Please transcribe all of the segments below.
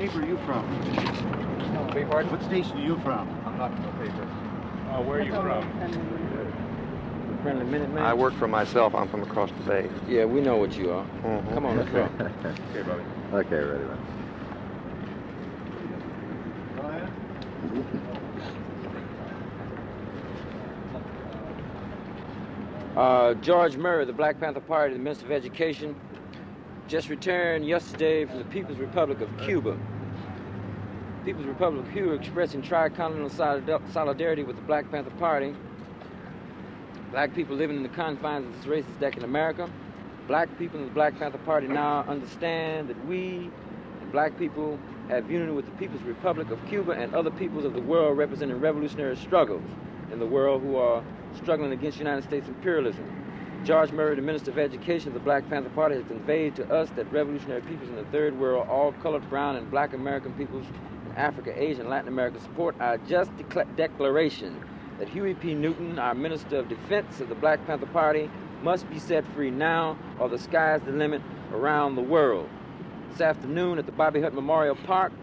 paper are you from? Beg pardon? What station are you from? I'm not from the paper. Where are you from? Friendly Minuteman? I work for myself. I'm from across the bay. Yeah, we know what you are. Mm-hmm. Come on, let's go. Okay, Bobby. Okay, ready, man. George Murray, the Black Panther Party, the Minister of Education, just returned yesterday from the People's Republic of Cuba. People's Republic of Cuba expressing tricontinental solidarity with the Black Panther Party. Black people living in the confines of this racist deck in America. Black people in the Black Panther Party now understand that we, black people, have unity with the People's Republic of Cuba and other peoples of the world representing revolutionary struggles in the world who are struggling against United States imperialism. George Murray, the Minister of Education of the Black Panther Party, has conveyed to us that revolutionary peoples in the Third World, all colored, brown, and black American peoples in Africa, Asia, and Latin America support our just declaration that Huey P. Newton, our Minister of Defense of the Black Panther Party, must be set free now or the sky's the limit around the world. This afternoon at the Bobby Hutt Memorial Park,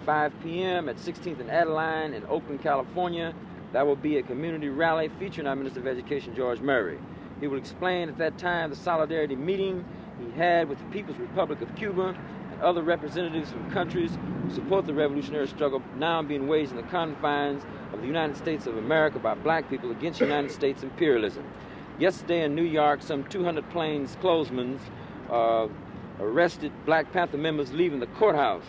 5 p.m. at 16th and Adeline in Oakland, California, that will be a community rally featuring our Minister of Education, George Murray. He will explain at that time the solidarity meeting he had with the People's Republic of Cuba and other representatives from countries who support the revolutionary struggle now being waged in the confines of the United States of America by black people against United States imperialism. Yesterday in New York, some 200 plainclothesmen arrested Black Panther members leaving the courthouse.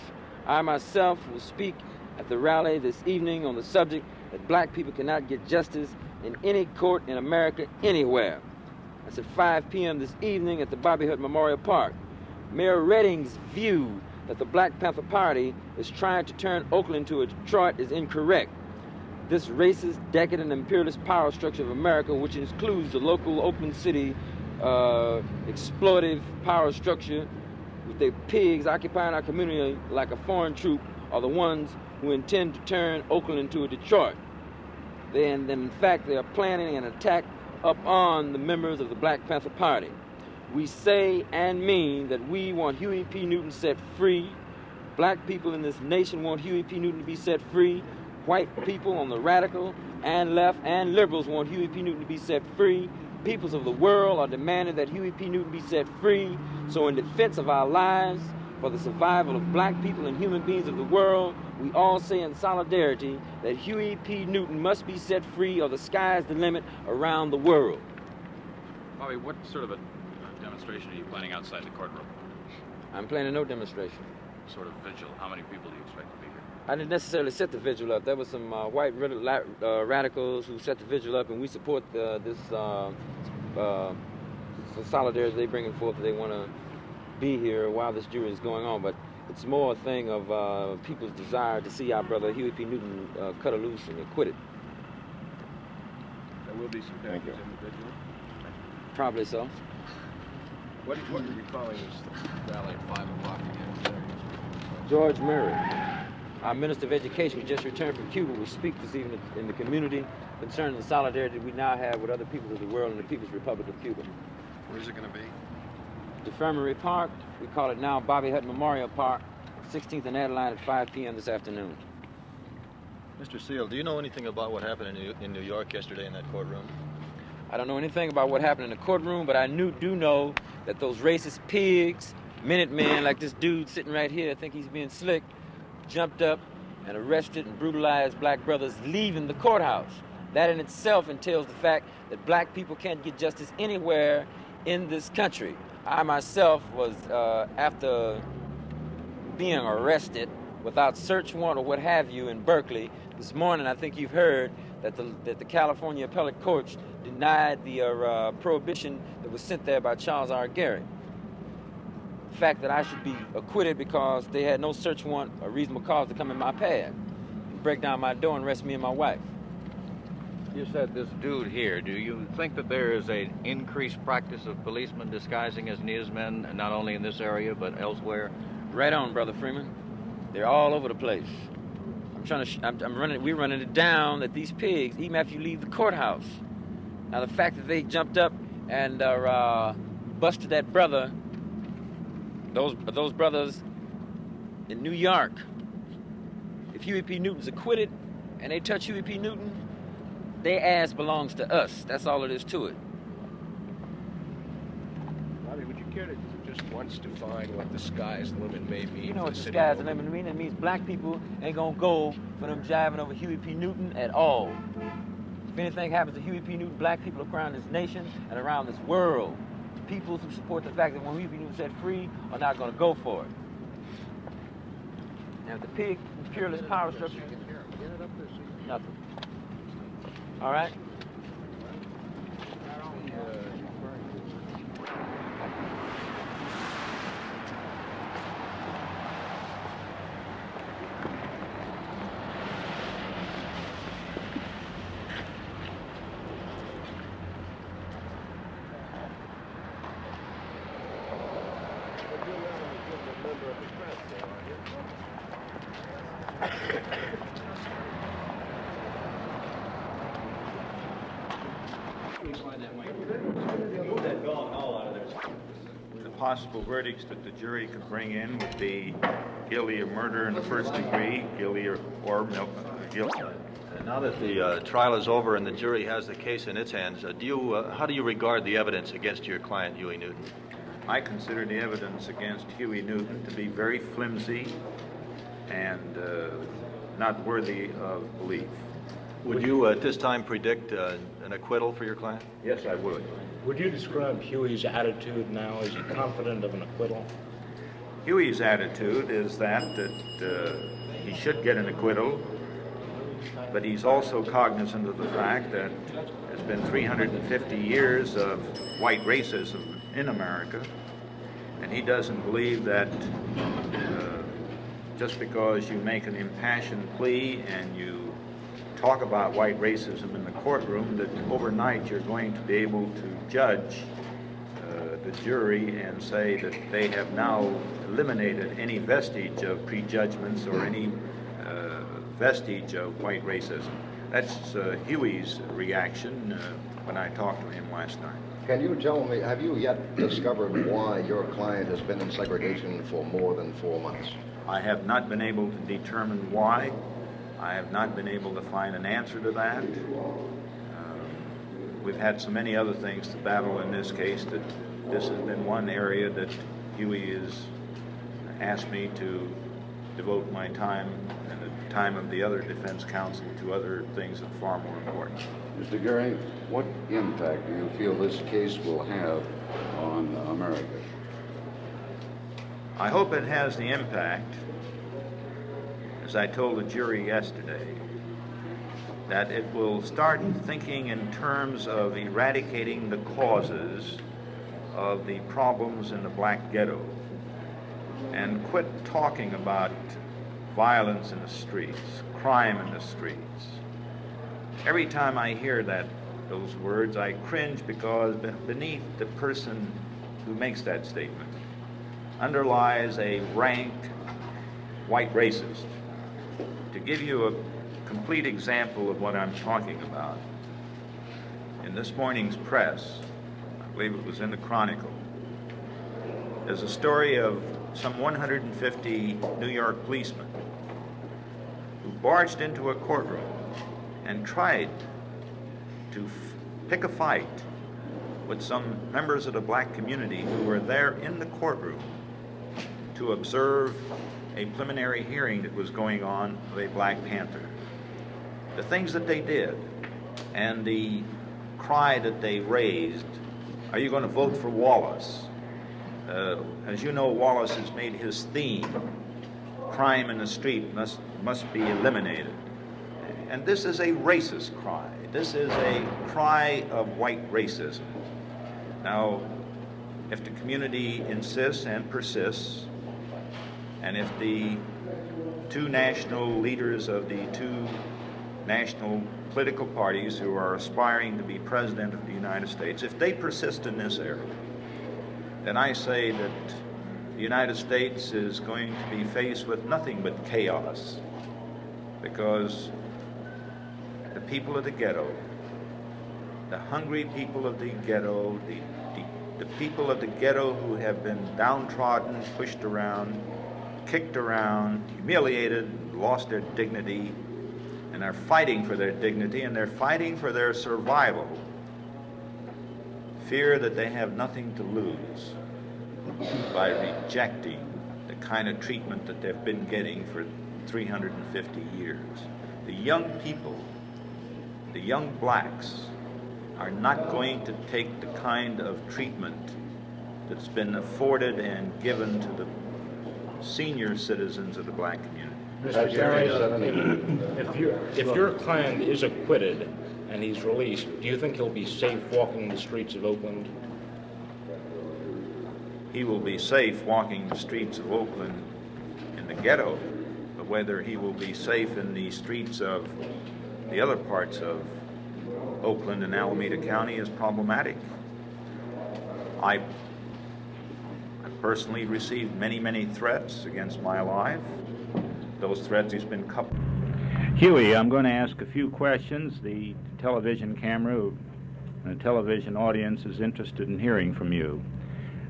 I myself will speak at the rally this evening on the subject that black people cannot get justice in any court in America anywhere. That's at 5 p.m. this evening at the Bobby Hutt Memorial Park. Mayor Redding's view that the Black Panther Party is trying to turn Oakland into a Detroit is incorrect. This racist, decadent, imperialist power structure of America, which includes the local Oakland City exploitive power structure with their pigs occupying our community like a foreign troop, are the ones who intend to turn Oakland into a Detroit. In fact, they are planning an attack up on the members of the Black Panther Party. We say and mean that we want Huey P. Newton set free. Black people in this nation want Huey P. Newton to be set free. White people on the radical and left and liberals want Huey P. Newton to be set free. Peoples of the world are demanding that Huey P. Newton be set free. So in defense of our lives, for the survival of black people and human beings of the world, we all say in solidarity that Huey P. Newton must be set free or the sky's the limit around the world. Bobby, what sort of a demonstration are you planning outside the courtroom? I'm planning no demonstration. Sort of vigil. How many people do you expect to be here? I didn't necessarily set the vigil up. There were some white radicals who set the vigil up, and we support this solidarity they're bringing forth that they want to be here while this jury is going on. But it's more a thing of people's desire to see our brother Huey P. Newton cut a loose and acquitted. There will be some damages in the vigil. Probably so. What are you calling this rally at 5 o'clock again? George Murray, our Minister of Education, who just returned from Cuba, will speak this evening in the community concerning the solidarity we now have with other peoples of the world in the People's Republic of Cuba. Where's it going to be? Defirmary Park, we call it now Bobby Hutt Memorial Park, 16th and Adeline at 5 p.m. this afternoon. Mr. Seal, do you know anything about what happened in New York yesterday in that courtroom? I don't know anything about what happened in the courtroom, but I do know that those racist pigs, Minutemen, like this dude sitting right here, I think he's being slick, jumped up and arrested and brutalized black brothers leaving the courthouse. That in itself entails the fact that black people can't get justice anywhere in this country. I myself was, after being arrested without search warrant or what have you in Berkeley, this morning I think you've heard that the California appellate courts denied the prohibition that was sent there by Charles R. Garrett. The fact that I should be acquitted because they had no search warrant or reasonable cause to come in my pad and break down my door and arrest me and my wife. You said this dude here. Do you think that there is an increased practice of policemen disguising as newsmen, not only in this area but elsewhere? Right on, Brother Freeman. They're all over the place. We're running it down that these pigs, even after you leave the courthouse. Now the fact that they jumped up and busted that brother, those brothers in New York, Huey P. Newton's acquitted and they touch Huey P. Newton, their ass belongs to us. That's all it is to it. Bobby, would you care to just once define what the sky's limit may mean? You know for what the city sky's the limit? limit mean? It means black people ain't gonna go for them jiving over Huey P. Newton at all. If anything happens to Huey P. Newton, black people around this nation and around this world, people who support the fact that when Huey P. Newton set free are not gonna go for it. Now, the pig, peerless power structure, nothing. All right? The possible verdicts that the jury could bring in would be guilty of murder in the first degree, guilty or guilty. Now that the trial is over and the jury has the case in its hands, how do you regard the evidence against your client, Huey Newton? I consider the evidence against Huey Newton to be very flimsy and not worthy of belief. Would you at this time predict an acquittal for your client? Yes, I would. Would you describe Huey's attitude now? Is he confident of an acquittal? Huey's attitude is that he should get an acquittal, but he's also cognizant of the fact that there's been 350 years of white racism in America, and he doesn't believe that just because you make an impassioned plea and you talk about white racism in the courtroom, that overnight you're going to be able to judge the jury and say that they have now eliminated any vestige of prejudgments or any vestige of white racism. That's Huey's reaction when I talked to him last night. Can you tell me, have you yet discovered why your client has been in segregation for more than 4 months? I have not been able to determine why. I have not been able to find an answer to that. We've had so many other things to battle in this case that this has been one area that Huey has asked me to devote my time and the time of the other defense counsel to other things that are far more important. Mr. Gary, what impact do you feel this case will have on America? I hope it has the impact, as I told the jury yesterday, that it will start thinking in terms of eradicating the causes of the problems in the black ghetto and quit talking about violence in the streets, crime in the streets. Every time I hear those words, I cringe because beneath the person who makes that statement underlies a rank white racist. To give you a complete example of what I'm talking about, in this morning's press, I believe it was in the Chronicle, there's a story of some 150 New York policemen who barged into a courtroom and tried to pick a fight with some members of the black community who were there in the courtroom to observe a preliminary hearing that was going on of a Black Panther. The things that they did and the cry that they raised, are you going to vote for Wallace? As you know, Wallace has made his theme, crime in the street must be eliminated. And this is a racist cry. This is a cry of white racism. Now, if the community insists and persists, and if the two national leaders of the two national political parties who are aspiring to be president of the United States, if they persist in this area, then I say that the United States is going to be faced with nothing but chaos, because the people of the ghetto, the hungry people of the ghetto, the people of the ghetto who have been downtrodden, pushed around, kicked around, humiliated, lost their dignity and are fighting for their dignity, and they're fighting for their survival, fear that they have nothing to lose by rejecting the kind of treatment that they've been getting for 350 years. The young people, the young blacks, are not going to take the kind of treatment that's been afforded and given to the senior citizens of the black community. Mr. Jerry, if your client is acquitted and he's released, do you think he'll be safe walking the streets of Oakland? He will be safe walking the streets of Oakland in the ghetto, but whether he will be safe in the streets of the other parts of Oakland and Alameda County is problematic. I personally received many threats against my life. Those threats he's been coupled. Huey, I'm going to ask a few questions. The television camera and the television audience is interested in hearing from you.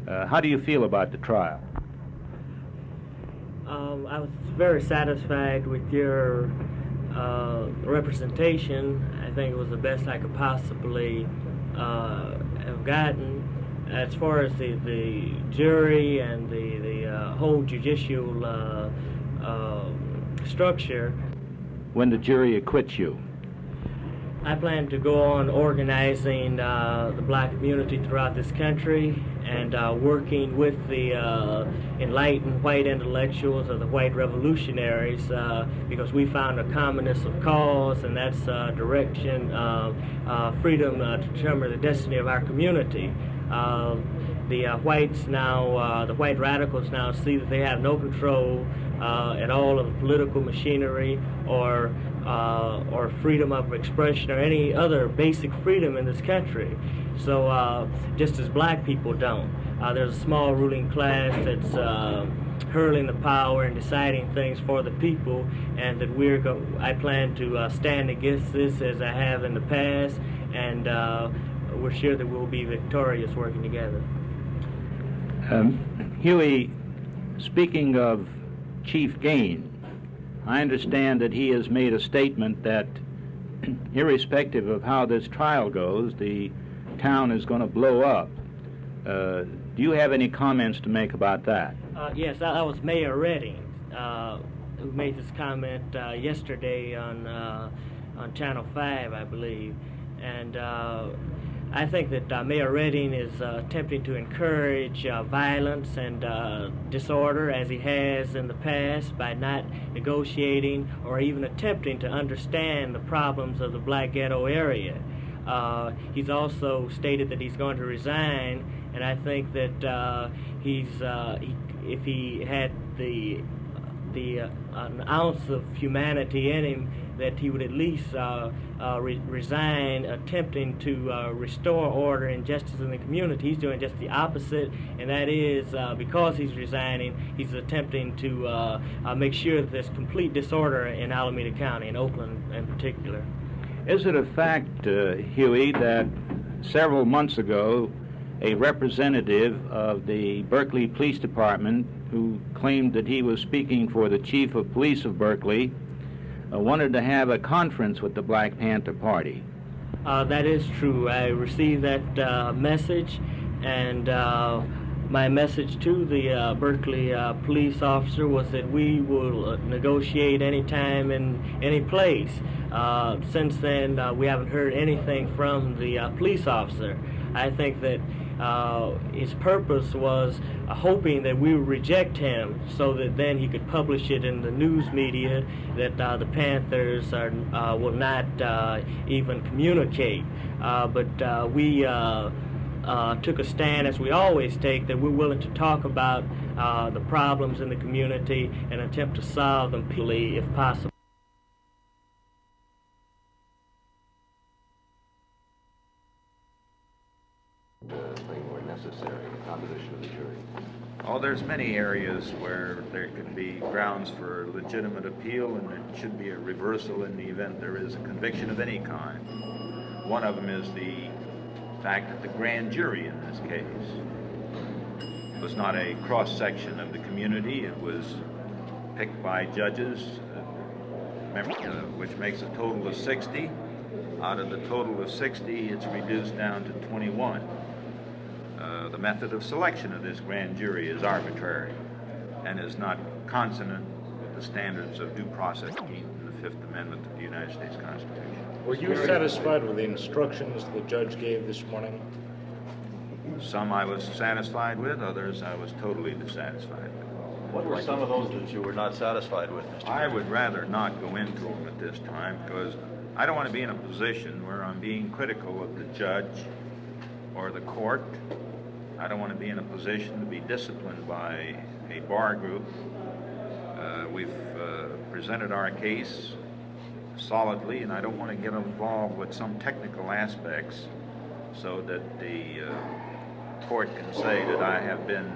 How do you feel about the trial? I was very satisfied with your representation. I think it was the best I could possibly have gotten. As far as the jury and the whole judicial structure. When the jury acquits you? I plan to go on organizing the black community throughout this country and working with the enlightened white intellectuals or the white revolutionaries because we found a commonness of cause, and that's direction, freedom to determine the destiny of our community. The whites now, the white radicals now see that they have no control at all of the political machinery or freedom of expression or any other basic freedom in this country. So just as black people don't, there's a small ruling class that's hurling the power and deciding things for the people, and that I plan to stand against this as I have in the past, and we're sure that we'll be victorious working together. Huey, speaking of Chief Gaines, I understand that he has made a statement that irrespective of how this trial goes, the town is going to blow up. Do you have any comments to make about that? Yes, that was Mayor Redding who made this comment yesterday on Channel 5, I believe. And I think that Mayor Redding is attempting to encourage violence and disorder, as he has in the past, by not negotiating or even attempting to understand the problems of the black ghetto area. He's also stated that he's going to resign, and I think that if he had an ounce of humanity in him, that he would at least resign, attempting to restore order and justice in the community. He's doing just the opposite, and that is because he's resigning, he's attempting to make sure that there's complete disorder in Alameda County, in Oakland in particular. Is it a fact, Huey, that several months ago a representative of the Berkeley Police Department, who claimed that he was speaking for the Chief of Police of Berkeley, wanted to have a conference with the Black Panther Party? That is true. I received that message, and my message to the Berkeley police officer was that we will negotiate anytime and any place. Since then, we haven't heard anything from the police officer. I think that his purpose was hoping that we would reject him so that then he could publish it in the news media that the Panthers will not even communicate. But we took a stand, as we always take, that we're willing to talk about the problems in the community and attempt to solve them peacefully if possible. Oh, there's many areas where there could be grounds for legitimate appeal, and it should be a reversal in the event there is a conviction of any kind. One of them is the fact that the grand jury in this case was not a cross-section of the community. It was picked by judges which makes a total of 60. Out of the total of 60, it's reduced down to 21. The method of selection of this grand jury is arbitrary and is not consonant with the standards of due process in the Fifth Amendment of the United States Constitution. Were you satisfied with the instructions the judge gave this morning? Some I was satisfied with, others I was totally dissatisfied with. What were some of those that you were not satisfied with, Mr. I would rather not go into them at this time because I don't want to be in a position where I'm being critical of the judge or the court. I don't want to be in a position to be disciplined by a bar group. We've presented our case solidly, and I don't want to get involved with some technical aspects so that the court can say that I have been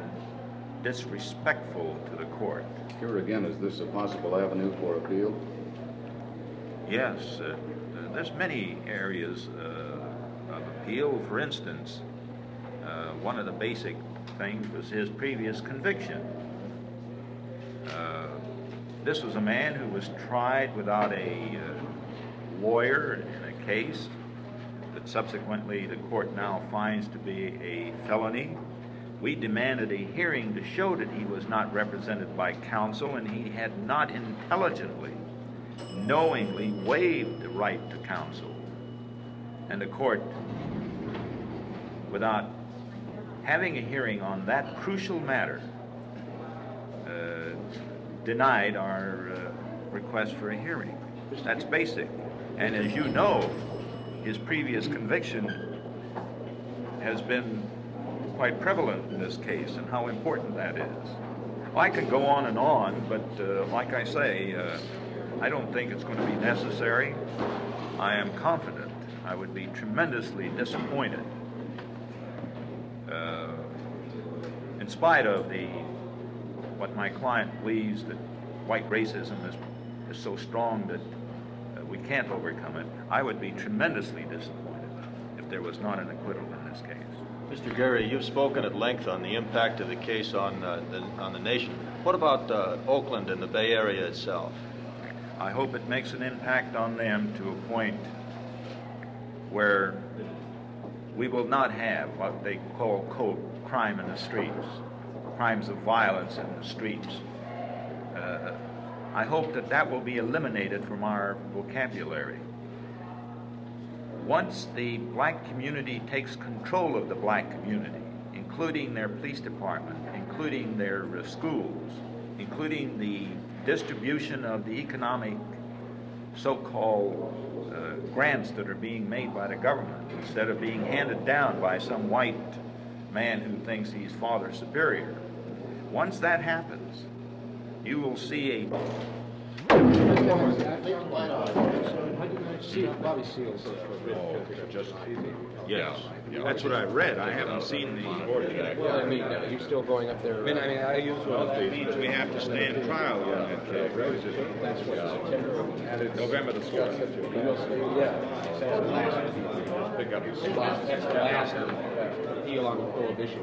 disrespectful to the court. Here again, is this a possible avenue for appeal? Yes, there's many areas of appeal. For instance, one of the basic things was his previous conviction. This was a man who was tried without a lawyer in a case that subsequently the court now finds to be a felony. We demanded a hearing to show that he was not represented by counsel and he had not intelligently, knowingly waived the right to counsel. And the court, without having a hearing on that crucial matter, denied our request for a hearing. That's basic. And as you know, his previous conviction has been quite prevalent in this case and how important that is. Well, I could go on, but like I say, I don't think it's going to be necessary. I am confident. I would be tremendously disappointed in spite of what my client believes, that white racism is so strong that we can't overcome it. I would be tremendously disappointed if there was not an acquittal in this case. Mr. Gary, you've spoken at length on the impact of the case on the nation. What about Oakland and the Bay Area itself? I hope it makes an impact on them to a point where we will not have what they call crime in the streets, crimes of violence in the streets. I hope that will be eliminated from our vocabulary. Once the black community takes control of the black community, including their police department, including their schools, including the distribution of the economic so-called grants that are being made by the government, instead of being handed down by some white man who thinks he's father superior. Once that happens, you will see Yes, that's what I read. I haven't seen the order yet. Well, I mean, you're still going up there. I use it means we have to stand trial on that case. That's what November the 4th. Pick up the last appeal on the prohibition.